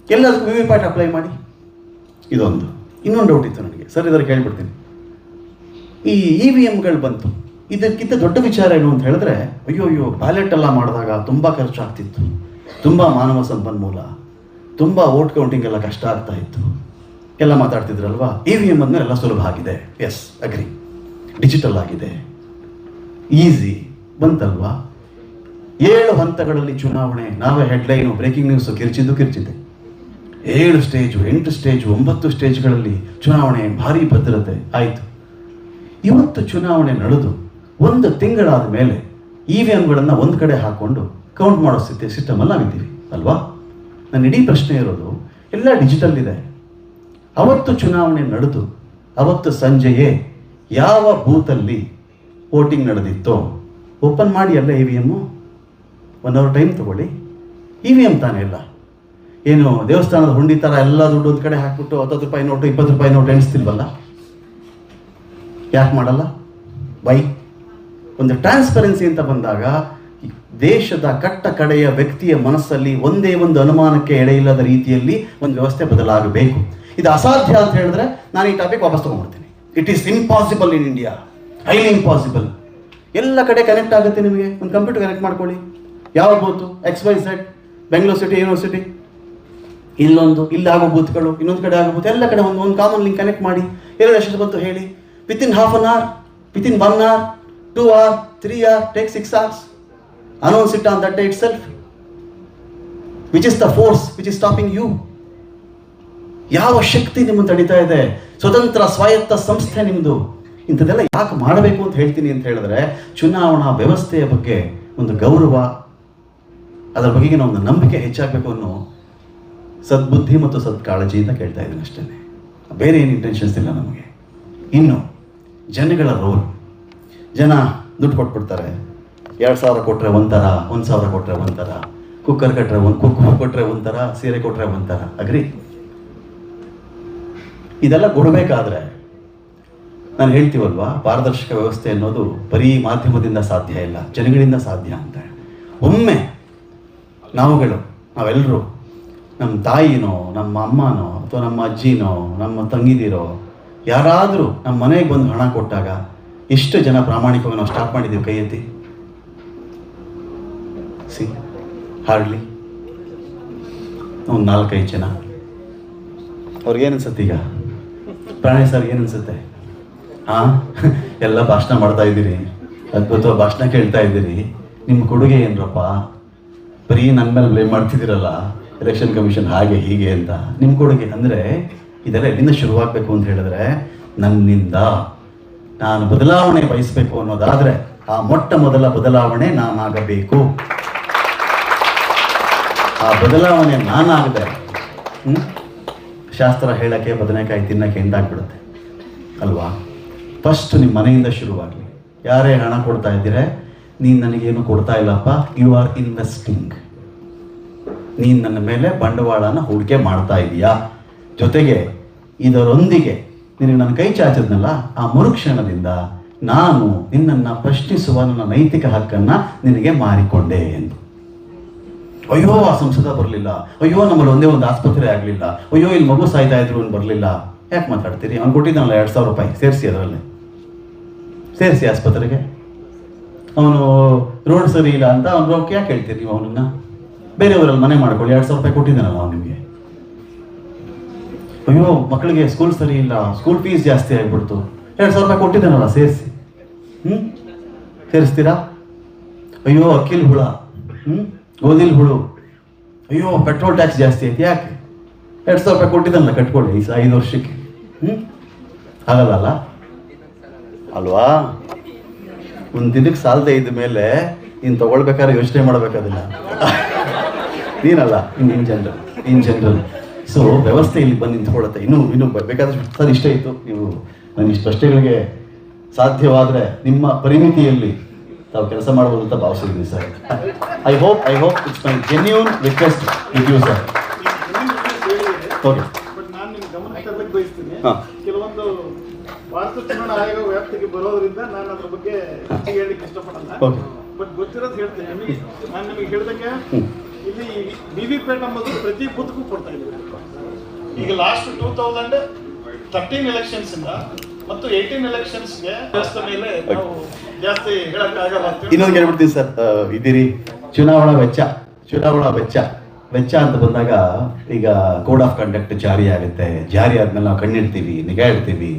ಎಲ್ಲದಕ್ಕೂ ವಿವಿಪ್ಯಾಟ್ ಅಪ್ಲೈ ಮಾಡಿ. ಇದೊಂದು. ಇನ್ನೊಂದು ಡೌಟ್ ಇತ್ತು ನನಗೆ, ಸರ್ ಇದರ ಕೇಳ್ಬಿಡ್ತೀನಿ. ಈ EVMಗಳು ಬಂತು, ಇದಕ್ಕಿಂತ ದೊಡ್ಡ ವಿಚಾರ ಏನು ಅಂತ ಹೇಳಿದ್ರೆ, ಅಯ್ಯೋ ಬ್ಯಾಲೆಟ್ ಎಲ್ಲ ಮಾಡಿದಾಗ ತುಂಬ ಖರ್ಚಾಗ್ತಿತ್ತು, ತುಂಬ ಮಾನವ ಸಂಪನ್ಮೂಲ, ತುಂಬ ವೋಟ್ ಕೌಂಟಿಂಗ್ ಎಲ್ಲ ಕಷ್ಟ ಆಗ್ತಾ ಇತ್ತು ಎಲ್ಲ ಮಾತಾಡ್ತಿದ್ರಲ್ವಾ. EVM ಅಂದಮೇಲೆ ಎಲ್ಲ ಸುಲಭ ಆಗಿದೆ, ಎಸ್ ಅಗ್ರಿ, ಡಿಜಿಟಲ್ ಆಗಿದೆ, ಈಸಿ ಬಂತಲ್ವಾ. 7 ಹಂತಗಳಲ್ಲಿ ಚುನಾವಣೆ. ನಾವೇ ಹೆಡ್ಲೈನು ಬ್ರೇಕಿಂಗ್ ನ್ಯೂಸು ಕಿರ್ಚಿದ್ದೆ. 7 ಸ್ಟೇಜು 8 ಸ್ಟೇಜು 9 ಸ್ಟೇಜ್ಗಳಲ್ಲಿ ಚುನಾವಣೆ, ಭಾರಿ ಭದ್ರತೆ ಆಯಿತು. ಇವತ್ತು ಚುನಾವಣೆ ನಡೆದು 1 ತಿಂಗಳಾದ ಮೇಲೆ EVMಗಳನ್ನು ಒಂದು ಕಡೆ ಹಾಕ್ಕೊಂಡು ಕೌಂಟ್ ಮಾಡೋ ಸಿಸ್ಟಮಲ್ಲಿ ನಾವಿದ್ದೀವಿ ಅಲ್ವಾ. ನನ್ನ ಇಡೀ ಪ್ರಶ್ನೆ ಇರೋದು, ಎಲ್ಲ ಡಿಜಿಟಲ್ ಇದೆ. ಅವತ್ತು ಚುನಾವಣೆ ನಡೆದು ಅವತ್ತು ಸಂಜೆಯೇ ಯಾವ ಬೂತಲ್ಲಿ ವೋಟಿಂಗ್ ನಡೆದಿತ್ತೋ ಓಪನ್ ಮಾಡಿ ಎಲ್ಲ EVM 1 ಅವರ್ ಟೈಮ್ ತೊಗೊಳ್ಳಿ. EVM ತಾನೇ ಇಲ್ಲ, ಏನು ದೇವಸ್ಥಾನದ ಹುಂಡಿ ಥರ ಎಲ್ಲ ದುಡ್ಡು ಒಂದು ಕಡೆ ಹಾಕ್ಬಿಟ್ಟು 10 ರೂಪಾಯಿ ನೋಟು 20 ರೂಪಾಯಿ ನೋಟು ಎಣಿಸ್ತಿಲ್ವಲ್ಲ, ಯಾಕೆ ಮಾಡಲ್ಲ? ವೈ? ಒಂದು ಟ್ರಾನ್ಸ್ಪರೆನ್ಸಿ ಅಂತ ಬಂದಾಗ ದೇಶದ ಕಟ್ಟ ಕಡೆಯ ವ್ಯಕ್ತಿಯ ಮನಸ್ಸಲ್ಲಿ ಒಂದೇ ಒಂದು ಅನುಮಾನಕ್ಕೆ ಎಡೆಯಿಲ್ಲದ ರೀತಿಯಲ್ಲಿ ಒಂದು ವ್ಯವಸ್ಥೆ ಬದಲಾಗಬೇಕು. ಇದು ಅಸಾಧ್ಯ ಅಂತ ಹೇಳಿದ್ರೆ ನಾನು ಈ ಟಾಪಿಕ್ ವಾಪಸ್ ತೊಗೊಂಡ್ಬಿಡ್ತೀನಿ. It is impossible in India, highly impossible. ಎಲ್ಲ ಕಡೆ ಕನೆಕ್ಟ್ ಆಗುತ್ತೆ. ನಿಮಗೆ ಒಂದು ಕಂಪ್ಯೂಟರ್ ಕನೆಕ್ಟ್ ಮಾಡ್ಕೊಳ್ಳಿ, ಯಾವ ಬೂತು XYZ, ಬೆಂಗಳೂರು ಸಿಟಿ, ಯೂನಿವರ್ಸಿಟಿ, ಇಲ್ಲಿ ಆಗೋ ಬೂತ್ಗಳು, ಇನ್ನೊಂದು ಕಡೆ ಆಗೋ ಬೂತ್, ಎಲ್ಲ ಕಡೆ ಒಂದು ಕಾಮನ್ ಲಿಂಕ್ ಕನೆಕ್ಟ್ ಮಾಡಿ. ಎರಡು ಎಷ್ಟು ಬಂತು ಹೇಳಿ? Within half an hour, within 1 hour, 2 hour, 3 hour, take 6 hours. Announce it on that day itself. Which is the force which is stopping you? ಯಾವ ಶಕ್ತಿ ನಿಮ್ಮನ್ನು ತಡೀತಾ ಇದೆ? ಸ್ವತಂತ್ರ ಸ್ವಾಯತ್ತ ಸಂಸ್ಥೆ ನಿಮ್ಮದು. ಇಂಥದ್ದೆಲ್ಲ ಯಾಕೆ ಮಾಡಬೇಕು ಅಂತ ಹೇಳ್ತೀನಿ ಅಂತ ಹೇಳಿದ್ರೆ, ಚುನಾವಣಾ ವ್ಯವಸ್ಥೆಯ ಬಗ್ಗೆ ಒಂದು ಗೌರವ, ಅದರ ಬಗೆಗಿನ ಒಂದು ನಂಬಿಕೆ ಹೆಚ್ಚಾಗಬೇಕು ಅನ್ನೋ ಸದ್ಬುದ್ಧಿ ಮತ್ತು ಸತ್ಕಾಳಜಿಯಿಂದ ಕೇಳ್ತಾ ಇದ್ದೀನಿ ಅಷ್ಟೇ. ಬೇರೆ ಏನು ಇಂಟೆನ್ಷನ್ಸ್ ಇಲ್ಲ ನಮಗೆ. ಇನ್ನು ಜನಗಳ ರೋಲ್, ಜನ ದುಡ್ಡು ಕೊಟ್ಬಿಡ್ತಾರೆ. 2,000 ಕೊಟ್ಟರೆ ಒಂಥರ, 1,000 ಕೊಟ್ಟರೆ ಒಂಥರ, ಕುಕ್ಕರ್ ಕೊಟ್ಟರೆ ಒಂಥರ, ಸೀರೆ ಕೊಟ್ಟರೆ ಒಂಥರ, ಅಗ್ರಿ. ಇದೆಲ್ಲ ಕೊಡಬೇಕಾದ್ರೆ ನಾನು ಹೇಳ್ತೀವಲ್ವಾ, ಪಾರದರ್ಶಕ ವ್ಯವಸ್ಥೆ ಅನ್ನೋದು ಬರೀ ಮಾಧ್ಯಮದಿಂದ ಸಾಧ್ಯ ಇಲ್ಲ, ಜನಗಳಿಂದ ಸಾಧ್ಯ ಅಂತ. ಒಮ್ಮೆ ನಾವೆಲ್ಲರೂ ನಮ್ಮ ತಾಯಿನೋ, ನಮ್ಮ ಅಮ್ಮನೋ, ಅಥವಾ ನಮ್ಮ ಅಜ್ಜಿನೋ, ನಮ್ಮ ತಂಗಿದಿರೋ ಯಾರಾದರೂ ನಮ್ಮ ಮನೆಗೆ ಬಂದು ಹಣ ಕೊಟ್ಟಾಗ ಎಷ್ಟು ಜನ ಪ್ರಾಮಾಣಿಕವಾಗಿ ನಾವು ಸ್ಟಾಪ್ ಮಾಡಿದ್ದೀವಿ? ಕೈ ಎತ್ತಿ. ಹಾರ್ಡ್ಲಿ ಒಂದು 4-5 ಜನ. ಅವ್ರಿಗೇನನ್ಸುತ್ತೆ ಈಗ? ಪ್ರಾಣೇಶ್ ಸರ್ ಏನನ್ಸುತ್ತೆ? ಎಲ್ಲ ಭಾಷಣ ಮಾಡ್ತಾ ಇದ್ದೀರಿ, ಅದ್ಭುತ ಭಾಷಣ ಕೇಳ್ತಾ ಇದ್ದೀರಿ, ನಿಮ್ಮ ಕೊಡುಗೆ ಏನರಪ್ಪ? ಬರೀ ನನ್ನ ಮೇಲೆ ಬ್ಲೇಮ್ ಮಾಡ್ತಿದ್ದೀರಲ್ಲ, ಎಲೆಕ್ಷನ್ ಕಮಿಷನ್ ಹಾಗೆ ಹೀಗೆ ಅಂತ. ನಿಮ್ಮ ಕೊಡುಗೆ ಅಂದರೆ ಇದೆಲ್ಲ ಎಲ್ಲಿಂದ ಶುರುವಾಗಬೇಕು ಅಂತ ಹೇಳಿದ್ರೆ, ನನ್ನಿಂದ ನಾನು ಬದಲಾವಣೆ ಬಯಸಬೇಕು ಅನ್ನೋದಾದರೆ ಆ ಮೊಟ್ಟ ಮೊದಲ ಬದಲಾವಣೆ ನಾನಾಗಬೇಕು. ಆ ಬದಲಾವಣೆ ನಾನಾಗದೆ ಶಾಸ್ತ್ರ ಹೇಳೋಕ್ಕೆ ಬದನೆಕಾಯಿ ತಿನ್ನೋಕ್ಕೆ ಎಂದಾಗ್ಬಿಡುತ್ತೆ. ಅಲ್ವಾ? ಫಸ್ಟ್ ನಿಮ್ಮ ಮನೆಯಿಂದ ಶುರುವಾಗಲಿ. ಯಾರೇ ಹಣ ಕೊಡ್ತಾ ಇದ್ದೀರಾ, ನೀನು ನನಗೇನು ಕೊಡ್ತಾ ಇಲ್ಲಪ್ಪ, ಯು ಆರ್ ಇನ್ವೆಸ್ಟಿಂಗ್. ನೀನು ನನ್ನ ಮೇಲೆ ಬಂಡವಾಳನ ಹೂಡಿಕೆ ಮಾಡ್ತಾ ಇದೀಯಾ. ಜೊತೆಗೆ ಇದರೊಂದಿಗೆ ನಿನಗೆ ನನ್ನ ಕೈ ಚಾಚಿದ್ನಲ್ಲ, ಆ ಮರುಕ್ಷಣದಿಂದ ನಾನು ನಿನ್ನನ್ನು ಪ್ರಶ್ನಿಸುವ ನನ್ನ ನೈತಿಕ ಹಕ್ಕನ್ನು ನಿನಗೆ ಮಾರಿಕೊಂಡೆ ಎಂದು. ಅಯ್ಯೋ ಆ ಸಂಸದ ಬರಲಿಲ್ಲ, ಅಯ್ಯೋ ನಮ್ಮಲ್ಲಿ ಒಂದೇ ಒಂದು ಆಸ್ಪತ್ರೆ ಆಗಲಿಲ್ಲ, ಅಯ್ಯೋ ಇಲ್ಲಿ ಮಗು ಸಾಯ್ತಾ ಇದ್ರು ಅವ್ನು ಬರಲಿಲ್ಲ. ಯಾಕೆ ಮಾತಾಡ್ತೀರಿ? ಅವ್ನು ಕೊಟ್ಟಿದ್ದಾನಲ್ಲ 2,000 ರೂಪಾಯಿ, ಸೇರಿಸಿ, ಅದರಲ್ಲಿ ಸೇರಿಸಿ ಆಸ್ಪತ್ರೆಗೆ. ಅವನು ರೋಡ್ ಸರಿ ಇಲ್ಲ ಅಂತ ಅವ್ನು ರೋಗಕ್ಕೆ ಯಾಕೆ ಹೇಳ್ತೀರಿ ನೀವು ಅವನನ್ನ? ಬೇರೆಯವರಲ್ಲಿ ಮನೆ ಮಾಡ್ಕೊಳ್ಳಿ, 2,000 ರೂಪಾಯಿ ಕೊಟ್ಟಿದ್ದಾನಲ್ಲ ಅವ್ನು ನಿಮಗೆ. ಅಯ್ಯೋ ಮಕ್ಕಳಿಗೆ ಸ್ಕೂಲ್ ಸರಿ ಇಲ್ಲ, ಸ್ಕೂಲ್ ಫೀಸ್ ಜಾಸ್ತಿ ಆಗಿಬಿಡ್ತು, 2,000 ರೂಪಾಯಿ ಕೊಟ್ಟಿದ್ದಾನಲ್ಲ, ಸೇರಿಸಿ. ಸೇರಿಸ್ತೀರಾ? ಅಯ್ಯೋ ಅಕ್ಕಿಲ್ ಹುಳ, ಗೋಧಿಲ್ ಹುಳು, ಅಯ್ಯೋ ಪೆಟ್ರೋಲ್ ಟ್ಯಾಕ್ಸ್ ಜಾಸ್ತಿ ಐತಿ, ಯಾಕೆ? 2,000 ರೂಪಾಯಿ ಕೊಟ್ಟಿದ್ದಾನಲ್ಲ, ಕಟ್ಕೊಳ್ಳಿ 5 ವರ್ಷಕ್ಕೆ. ಆಗಲ್ಲ ಅಲ್ವಾ? ಒಂದು ದಿನಕ್ಕೆ ಸಾಲದೆ ಇದ್ದ ಮೇಲೆ ಇನ್ನು ತಗೊಳ್ಬೇಕಾದ್ರೆ ಯೋಚನೆ ಮಾಡಬೇಕಾದಿಲ್ಲ. ನೀನಲ್ಲ, ಇನ್ ಜನರಲ್. ಸೊ ವ್ಯವಸ್ಥೆ ಇಲ್ಲಿ ಬಂದು ನಿಂತ್ಕೊಳ್ಳುತ್ತೆ. ಇನ್ನೂ ಬೇಕಾದಷ್ಟು ಸರ್ ಇಷ್ಟ ಇತ್ತು. ನೀವು ನನ್ನ ಇಷ್ಟು ಪ್ರಶ್ನೆಗಳಿಗೆ ಸಾಧ್ಯವಾದರೆ ನಿಮ್ಮ ಪರಿಮಿತಿಯಲ್ಲಿ ತಾವು ಕೆಲಸ ಮಾಡ್ಬೋದು ಅಂತ ಭಾವಿಸಿದ್ದೀನಿ sir. I hope it's my genuine request with you sir. Okay, ನಾನು ನಿಮ್ಗೆ ಗಮನ ತರಲಿಕ್ಕೆ ಬಯಸ್ತೀನಿ. ಕೆಲವೊಂದು ಭಾರತ ಚುನಾವಣಾ ಆಯೋಗ ವ್ಯಾಪ್ತಿಗೆ ಬರೋದ್ರಿಂದ ನಾನು ಅದ್ರ ಬಗ್ಗೆ ಹೆಚ್ಚಿಗೆ ಹೇಳಲಿಕ್ಕೆ ಇಷ್ಟಪಡಲ್ಲ. ಬಟ್ ಗೊತ್ತಿರೋದು ಹೇಳ್ತೇನೆ. ನಾನು ನಿಮಗೆ ಹೇಳಿದಂಗೆ ಇಲ್ಲಿ VVPAT ಅನ್ನೋದು ಪ್ರತಿ ಬೂತ್ಗೂ ಕೊಡ್ತಾ ಇದ್ದೀವಿ. ಈಗ ಲಾಸ್ಟ್ 2013 ಎಲೆಕ್ಷನ್ಸ್ ಇಂದ ಮತ್ತು 18 ಎಲೆಕ್ಷನ್ಸ್ಗೆ ಮೇಲೆ ನಾವು ಜಾಸ್ತಿ ಹೇಳಕ್ಕಾಗಲ್ಲ. ಇನ್ನೊಂದು ಹೇಳ್ಬಿಡ್ತೀನಿ ಸರ್, ಇದೀರಿ ಚುನಾವಣಾ ವೆಚ್ಚ ಅಂತ ಬಂದಾಗ ಈಗ ಕೋಡ್ ಆಫ್ ಕಂಡಕ್ಟ್ ಜಾರಿ ಆಗುತ್ತೆ. ಜಾರಿ ಆದ್ಮೇಲೆ ನಾವು ಕಣ್ಣಿಡ್ತೀವಿ, ನಿಗಾ ಇಡ್ತೀವಿ,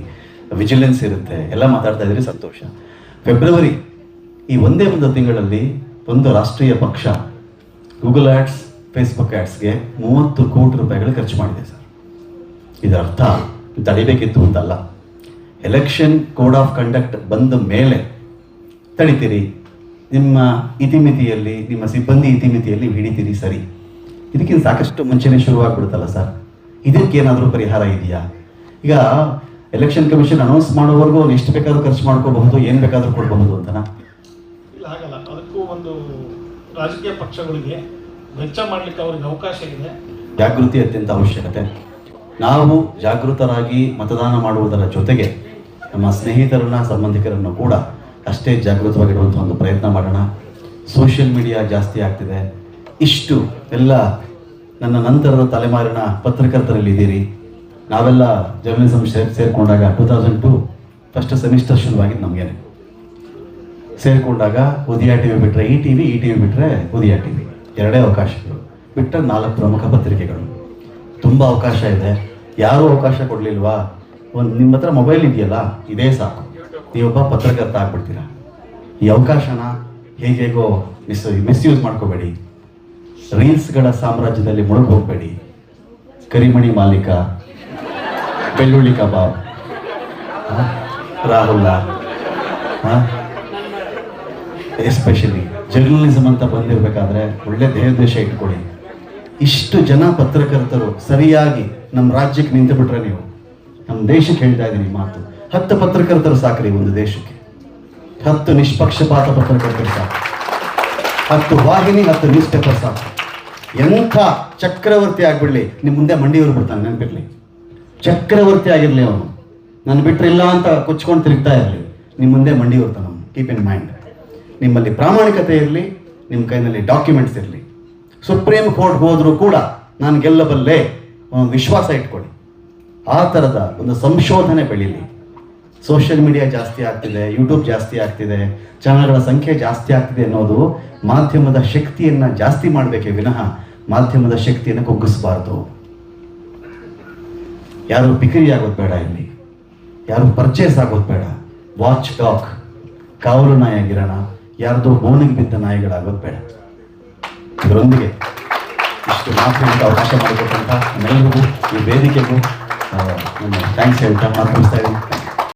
ವಿಜಿಲೆನ್ಸ್ ಇರುತ್ತೆ, ಎಲ್ಲ ಮಾತಾಡ್ತಾ ಇದ್ರಿ, ಸಂತೋಷ. ಫೆಬ್ರವರಿ ಈ ಒಂದೇ ಒಂದು ತಿಂಗಳಲ್ಲಿ ಒಂದು ರಾಷ್ಟ್ರೀಯ ಪಕ್ಷ ಗೂಗಲ್ ಆ್ಯಡ್ಸ್, ಫೇಸ್ಬುಕ್ ಆ್ಯಡ್ಸ್ಗೆ 30 ಕೋಟಿ ರೂಪಾಯಿಗಳು ಖರ್ಚು ಮಾಡಿದೆ ಸರ್. ಇದರ ಅರ್ಥ ತಡಿಬೇಕಿತ್ತು ಅಂತಲ್ಲ. ಎಲೆಕ್ಷನ್ ಕೋಡ್ ಆಫ್ ಕಂಡಕ್ಟ್ ಬಂದ ಮೇಲೆ ತಡಿತೀರಿ, ನಿಮ್ಮ ಇತಿಮಿತಿಯಲ್ಲಿ, ನಿಮ್ಮ ಸಿಬ್ಬಂದಿ ಇತಿಮಿತಿಯಲ್ಲಿ ಹಿಡಿತೀರಿ, ಸರಿ. ಇದಕ್ಕಿಂತ ಸಾಕಷ್ಟು ಮುಂಚೆನೇ ಶುರುವಾಗ್ಬಿಡುತ್ತಲ್ಲ ಸರ್. ಇದಕ್ಕೇನಾದರೂ ಪರಿಹಾರ ಇದೆಯಾ? ಈಗ ಎಲೆಕ್ಷನ್ ಕಮಿಷನ್ ಅನೌನ್ಸ್ ಮಾಡೋವರೆಗೂ ಅವ್ರು ಎಷ್ಟು ಬೇಕಾದ್ರೂ ಖರ್ಚು ಮಾಡ್ಕೋಬಹುದು, ಏನು ಬೇಕಾದ್ರೂ ಕೊಡಬಹುದು ಅಂತನಾ? ಇಲ್ಲ, ಹಾಗಲ್ಲ. ಅದಕ್ಕೂ ಒಂದು ರಾಜಕೀಯ ಪಕ್ಷಗಳಿಗೆ ವೆಚ್ಚ ಮಾಡಲಿಕ್ಕೆ ಅವ್ರಿಗೆ ಅವಕಾಶ ಇದೆ. ಜಾಗೃತಿ ಅತ್ಯಂತ ಅವಶ್ಯಕತೆ. ನಾವು ಜಾಗೃತರಾಗಿ ಮತದಾನ ಮಾಡುವುದರ ಜೊತೆಗೆ ನಮ್ಮ ಸ್ನೇಹಿತರನ್ನ, ಸಂಬಂಧಿಕರನ್ನು ಕೂಡ ಅಷ್ಟೇ ಜಾಗೃತವಾಗಿಡುವಂಥ ಒಂದು ಪ್ರಯತ್ನ ಮಾಡೋಣ. ಸೋಷಿಯಲ್ ಮೀಡಿಯಾ ಜಾಸ್ತಿ ಆಗ್ತಿದೆ. ಇಷ್ಟು ಎಲ್ಲ ನನ್ನ ನಂತರದ ತಲೆಮಾರಿನ ಪತ್ರಕರ್ತರಲ್ಲಿದ್ದೀರಿ. ನಾವೆಲ್ಲ ಜರ್ನಲಿಸಮ್ ಸೇರಿಕೊಂಡಾಗ 2002 ಫಸ್ಟ್ ಸೆಮಿಸ್ಟರ್ ಶುರುವಾಗಿದ್ದು ನಮಗೇನೆ. ಸೇರಿಕೊಂಡಾಗ ಉದಯ ಟಿವಿ ಬಿಟ್ಟರೆ ಈ ಟಿವಿ ಬಿಟ್ಟರೆ ಉದಯ ಟಿವಿ, ಎರಡೇ ಅವಕಾಶಗಳು. ಬಿಟ್ಟರೆ 4 ಪ್ರಮುಖ ಪತ್ರಿಕೆಗಳು. ತುಂಬ ಅವಕಾಶ ಇದೆ. ಯಾರೂ ಅವಕಾಶ ಕೊಡಲಿಲ್ವಾ? ನಿಮ್ಮ ಹತ್ರ ಮೊಬೈಲ್ ಇದೆಯಲ್ಲ, ಇದೇ ಸಾಕು, ನೀವೊಬ್ಬ ಪತ್ರಕರ್ತ ಆಗ್ಬಿಡ್ತೀರಾ. ಈ ಅವಕಾಶನ ಹೇಗೇಗೋ ಮಿಸ್ಯೂಸ್ ಮಾಡ್ಕೋಬೇಡಿ. ರೀಲ್ಸ್ಗಳ ಸಾಮ್ರಾಜ್ಯದಲ್ಲಿ ಮುಳುಗಿ ಹೋಗಬೇಡಿ. ಕರಿಮಣಿ ಮಾಲೀಕ, ಬೆಳ್ಳುಳ್ಳಿ ಕಬಾಬ್, ರಾಹುಲ, ಎಸ್ಪೆಷಲಿ ಜರ್ನಲಿಸಮ್ ಅಂತ ಬಂದಿರಬೇಕಾದ್ರೆ ಒಳ್ಳೆ ದೇಶ ಇಟ್ಕೊಳ್ಳಿ. ಇಷ್ಟು ಜನ ಪತ್ರಕರ್ತರು ಸರಿಯಾಗಿ ನಮ್ಮ ರಾಜ್ಯಕ್ಕೆ ನಿಂತು ಬಿಟ್ರೆ, ನೀವು ನಮ್ಮ ದೇಶಕ್ಕೆ ಹೇಳ್ತಾ ಇದ್ದೀನಿ ಮಾತು, 10 ಪತ್ರಕರ್ತರು ಸಾಕ್ರಿ ಒಂದು ದೇಶಕ್ಕೆ. 10 ನಿಷ್ಪಕ್ಷಪಾತ ಪತ್ರಕರ್ತರು ಸಾಕು, 10 ವಾಹಿನಿ, 10 ನ್ಯೂಸ್ ಪೇಪರ್ ಸಾಕು. ಎಂಥ ಚಕ್ರವರ್ತಿ ಆಗ್ಬಿಡ್ಲಿ, ನಿಮ್ಮ ಮುಂದೆ ಮಂಡಿಯವರು ಬಿಡ್ತಾನೆ, ನೆನಪಿರ್ಲಿ. ಚಕ್ರವರ್ತಿ ಆಗಿರಲಿ ಅವನು, ನಾನು ಬಿಟ್ಟರಿಲ್ಲ ಅಂತ ಕೊಚ್ಕೊಂಡು ತಿರುಗ್ತಾ ಇರಲಿ, ನಿಮ್ಮ ಮುಂದೆ ಮಂಡಿಯವರು ತಾನು. ಕೀಪ್ ಇನ್ ಮೈಂಡ್, ನಿಮ್ಮಲ್ಲಿ ಪ್ರಾಮಾಣಿಕತೆ ಇರಲಿ, ನಿಮ್ಮ ಕೈನಲ್ಲಿ ಡಾಕ್ಯುಮೆಂಟ್ಸ್ ಇರಲಿ. ಸುಪ್ರೀಂ ಕೋರ್ಟ್ ಹೋದರೂ ಕೂಡ ನಾನು ಗೆಲ್ಲಬಲ್ಲೆ ಒಂದು ವಿಶ್ವಾಸ ಇಟ್ಕೊಳ್ಳಿ. ಆ ಥರದ ಒಂದು ಸಂಶೋಧನೆ ಬೆಳೀಲಿ. ಸೋಷಿಯಲ್ ಮೀಡಿಯಾ ಜಾಸ್ತಿ ಆಗ್ತಿದೆ, ಯೂಟ್ಯೂಬ್ ಜಾಸ್ತಿ ಆಗ್ತಿದೆ, ಚಾನಲ್ಗಳ ಸಂಖ್ಯೆ ಜಾಸ್ತಿ ಆಗ್ತಿದೆ ಅನ್ನೋದು ಮಾಧ್ಯಮದ ಶಕ್ತಿಯನ್ನು ಜಾಸ್ತಿ ಮಾಡಬೇಕೇ ವಿನಃ ಮಾಧ್ಯಮದ ಶಕ್ತಿಯನ್ನು ಕುಗ್ಗಿಸಬಾರ್ದು. ಯಾರು ಪಿಕರಿ ಆಗೋದು ಬೇಡ, ಇಲ್ಲಿ ಯಾರು ಪರ್ಚೇಸ್ ಆಗೋದು ಬೇಡ. ವಾಚ್ ಡಾಗ್, ಕಾವಲು ನಾಯಿ ಆಗಿರೋಣ, ಯಾರ್ದೋ ಬೋನಿಗೆ ಬಿದ್ದ ನಾಯಿಗಳಾಗೋದು ಬೇಡ. ಇದರೊಂದಿಗೆ ಇಷ್ಟು ಮಾತನಾಡೋಕ್ಕೆ ಅವಕಾಶ ಮಾಡಿಕೊಟ್ಟಂಥ ನಮ್ಮೆಲ್ಲರಿಗೂ, ಈ ವೇದಿಕೆಗೂ ನಾನು ಥ್ಯಾಂಕ್ಸ್ ಹೇಳ್ತಾ ಮಾತನಾಡ್ತಾ ಇದ್ದೀನಿ.